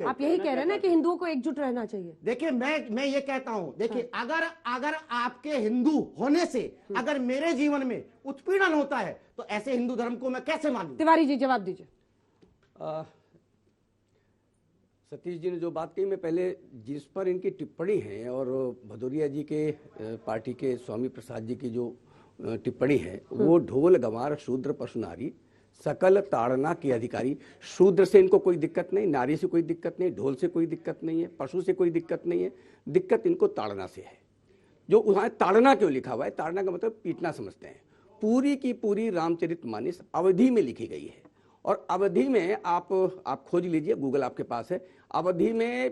आप यही कह रहे हैं ना कि हिंदुओं को एकजुट रहना चाहिए। देखिए मैं ये कहता हूं, देखिए अगर आपके हिंदू होने से अगर मेरे जीवन में उत्पीड़न होता है तो ऐसे हिंदू धर्म को मैं कैसे मानूं? तिवारी जी जवाब दीजिए। सतीश जी ने जो बात कही, मैं पहले जिस पर इनकी टिप्पणी है और भदौरिया जी के पार्टी के स्वामी प्रसाद जी की जो टिप्पणी है, वो ढोल गंवार शूद्र पशु नारी सकल ताड़ना के अधिकारी। शूद्र से इनको कोई दिक्कत नहीं, नारी से कोई दिक्कत नहीं, ढोल से कोई दिक्कत नहीं है, पशु से कोई दिक्कत नहीं है, दिक्कत इनको ताड़ना से है। जो वहां ताड़ना क्यों लिखा हुआ है, ताड़ना का मतलब पीटना समझते हैं। पूरी की पूरी रामचरितमानस अवधि में लिखी गई है और अवधि में आप खोज लीजिए, गूगल आपके पास है। अवधि में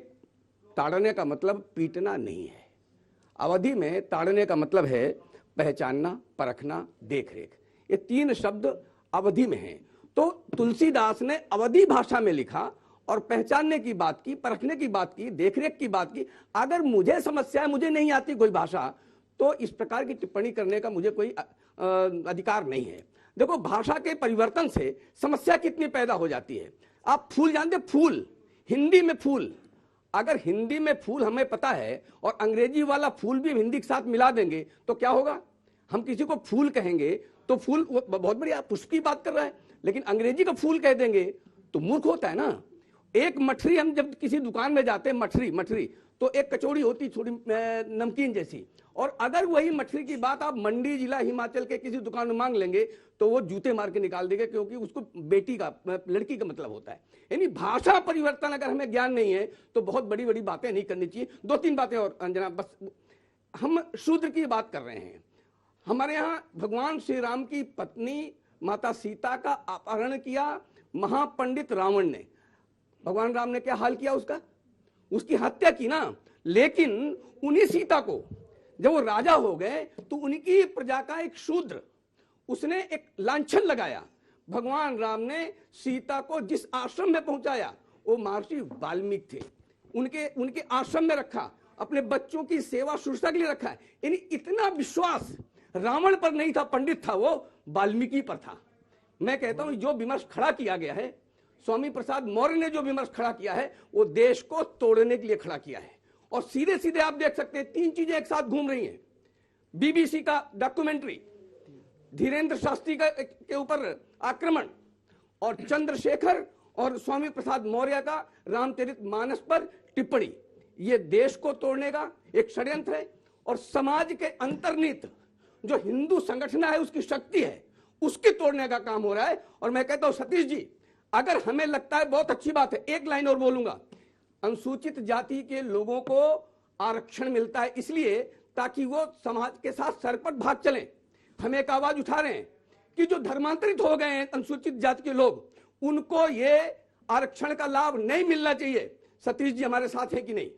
ताड़ने का मतलब पीटना नहीं है। अवधि में ताड़ने का मतलब है पहचानना, परखना, देखरेख। ये तीन शब्द अवधि में हैं। तो तुलसीदास ने अवधि भाषा में लिखा और पहचानने की बात की, परखने की बात की, देखरेख की बात की। अगर मुझे समस्या है, मुझे नहीं आती कोई भाषा, तो इस प्रकार की टिप्पणी करने का मुझे कोई अधिकार नहीं है। देखो, भाषा के परिवर्तन से समस्या कितनी पैदा हो जाती है। आप फूल जानते, फूल हिंदी में फूल, अगर हिंदी में फूल हमें पता है और अंग्रेजी वाला फूल भी हिंदी के साथ मिला देंगे तो क्या होगा? हम किसी को फूल कहेंगे तो फूल बहुत बढ़िया पुष्प की बात कर रहा है, लेकिन अंग्रेजी का फूल कह देंगे तो मूर्ख होता है ना। एक मठरी, हम जब किसी दुकान में जाते हैं, मठरी तो एक कचौड़ी होती थोड़ी नमकीन जैसी, और अगर वही मठरी की बात आप मंडी जिला हिमाचल के किसी दुकान में मांग लेंगे तो वो जूते मार के निकाल देंगे, क्योंकि उसको बेटी का, लड़की का मतलब होता है। यानी भाषा परिवर्तन अगर हमें ज्ञान नहीं है तो बहुत बड़ी बड़ी बातें नहीं करनी चाहिए। दो तीन बातें और अंजना, बस हम शूद्र की बात कर रहे हैं। हमारे यहाँ भगवान श्री राम की पत्नी माता सीता का अपहरण किया महापंडित रावण ने। भगवान राम ने क्या हाल किया उसका? उसकी हत्या की ना। लेकिन उन्हीं सीता को जब वो राजा हो गए तो उनकी प्रजा का एक शूद्र, उसने एक लांछन लगाया। भगवान राम ने सीता को जिस आश्रम में पहुंचाया वो महर्षि वाल्मीकि थे, उनके आश्रम में रखा, अपने बच्चों की सेवा शुश्रूषा के लिए रखा है। यानी इतना विश्वास रावण पर नहीं था, पंडित था, वो वाल्मीकि पर था। मैं कहता हूं जो विमर्श खड़ा किया गया है, स्वामी प्रसाद मौर्य ने जो विमर्श खड़ा किया है, वो देश को तोड़ने के लिए खड़ा किया है। और सीधे सीधे आप देख सकते हैं तीन चीजें एक साथ घूम रही हैं। बीबीसी का डॉक्यूमेंट्री, धीरेन्द्र शास्त्री के ऊपर आक्रमण, और चंद्रशेखर और स्वामी प्रसाद मौर्य का रामचरितमानस पर टिप्पणी। ये देश को तोड़ने का एक षड्यंत्र है और समाज के अंतर्निहित जो हिंदू संगठन है, उसकी शक्ति है, उसके तोड़ने का काम हो रहा है। और मैं कहता हूं सतीश जी, अगर हमें लगता है बहुत अच्छी बात है, एक लाइन और बोलूंगा, अनुसूचित जाति के लोगों को आरक्षण मिलता है इसलिए ताकि वो समाज के साथ सरपट भाग चलें। हम एक आवाज उठा रहे हैं कि जो धर्मांतरित हो गए हैं अनुसूचित जाति के लोग, उनको ये आरक्षण का लाभ नहीं मिलना चाहिए। सतीश जी हमारे साथ हैं कि नहीं?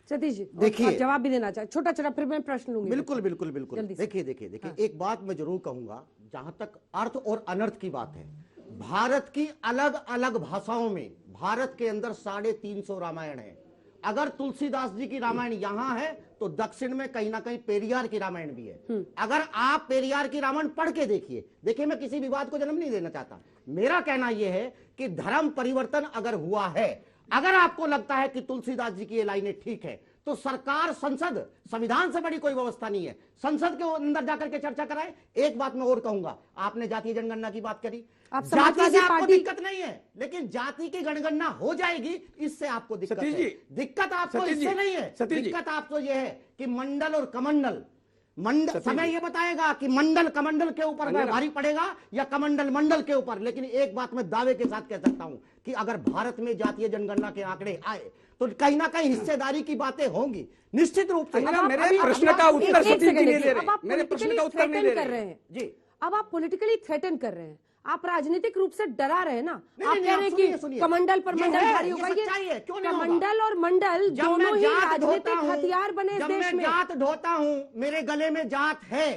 सतीश जी देखिए, जवाब भी देना चाहिए, छोटा छोटा, फिर मैं प्रश्न लूंगी। बिल्कुल बिल्कुल बिल्कुल। देखिए हाँ। एक बात मैं जरूर कहूंगा, जहां तक अर्थ और अनर्थ की बात है, भारत की अलग अलग भाषाओं में भारत के अंदर 350 रामायण है। अगर तुलसीदास जी की रामायण यहां है तो दक्षिण में कहीं ना कहीं पेरियार की रामायण भी है। अगर आप पेरियार की रामायण पढ़ के देखिए, मैं किसी विवाद को जन्म नहीं देना चाहता। मेरा कहना यह है कि धर्म परिवर्तन अगर हुआ है, अगर आपको लगता है कि तुलसीदास जी की ये लाइनें ठीक है, तो सरकार, संसद, संविधान से बड़ी कोई व्यवस्था नहीं है, संसद के अंदर जाकर के चर्चा कराए। एक बात मैं और कहूंगा, आपने जातीय जनगणना की बात करी, जाति से आपको दिक्कत नहीं है, लेकिन जाति की जनगणना हो जाएगी, इससे आपको दिक्कत है। दिक्कत आपको इससे नहीं है, दिक्कत आपको यह है कि मंडल और कमंडल, समय यह बताएगा कि मंडल कमंडल के ऊपर भारी पड़ेगा या कमंडल मंडल के ऊपर। लेकिन एक बात मैं दावे के साथ कह सकता हूं कि अगर भारत में जातीय जनगणना के आंकड़े आए तो कहीं ना कहीं हिस्सेदारी की बातें होंगी, निश्चित रूप से। मेरे प्रश्न का उत्तर सतीश जी नहीं दे रहे, मेरे प्रश्न का उत्तर नहीं दे रहे हैं जी। अब आप पॉलिटिकली थ्रेटन कर रहे हैं, आप राजनीतिक रूप से डरा रहे हैं ना। आप कह रहे हैं कि कमंडल पर मंडल भारी होगा। ये कमंडल और मंडल दोनों ही राजनीतिक हथियार बने इस देश में। जात ढोता हूं, मेरे गले में जात है,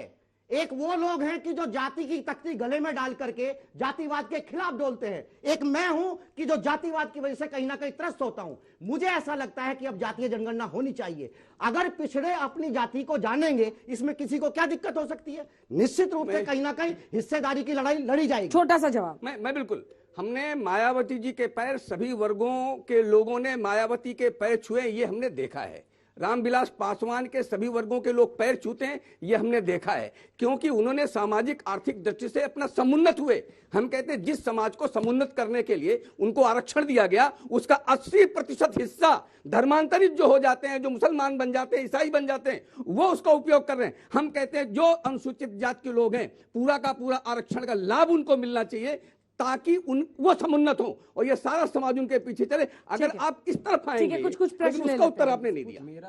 एक वो लोग हैं कि जो जाति की तख्ती गले में डाल करके जातिवाद के खिलाफ डोलते हैं, एक मैं हूं कि जो जातिवाद की वजह से कहीं ना कहीं त्रस्त होता हूं। मुझे ऐसा लगता है कि अब जातीय जनगणना होनी चाहिए। अगर पिछड़े अपनी जाति को जानेंगे, इसमें किसी को क्या दिक्कत हो सकती है? निश्चित रूप से कहीं ना कहीं हिस्सेदारी की लड़ाई लड़ी जाएगी। छोटा सा जवाब। मैं बिल्कुल, हमने मायावती जी के पैर, सभी वर्गों के लोगों ने मायावती के पैर छुए, ये हमने देखा है। रामविलास पासवान के सभी वर्गों के लोग पैर छूते हैं, ये हमने देखा है, क्योंकि उन्होंने सामाजिक आर्थिक दृष्टि से अपना समुन्नत हुए। हम कहते हैं जिस समाज को समुन्नत करने के लिए उनको आरक्षण दिया गया, उसका 80% हिस्सा धर्मांतरित जो हो जाते हैं, जो मुसलमान बन जाते हैं, ईसाई बन जाते हैं, वो उसका उपयोग कर रहे हैं। हम कहते हैं जो अनुसूचित जाति के लोग हैं, पूरा का पूरा आरक्षण का लाभ उनको मिलना चाहिए, ताकि वो समुन्नत हो और ये सारा समाज उनके पीछे चले। अगर आप इस तरफ आएंगे, कुछ प्रश्न उसका उत्तर आपने नहीं दिया।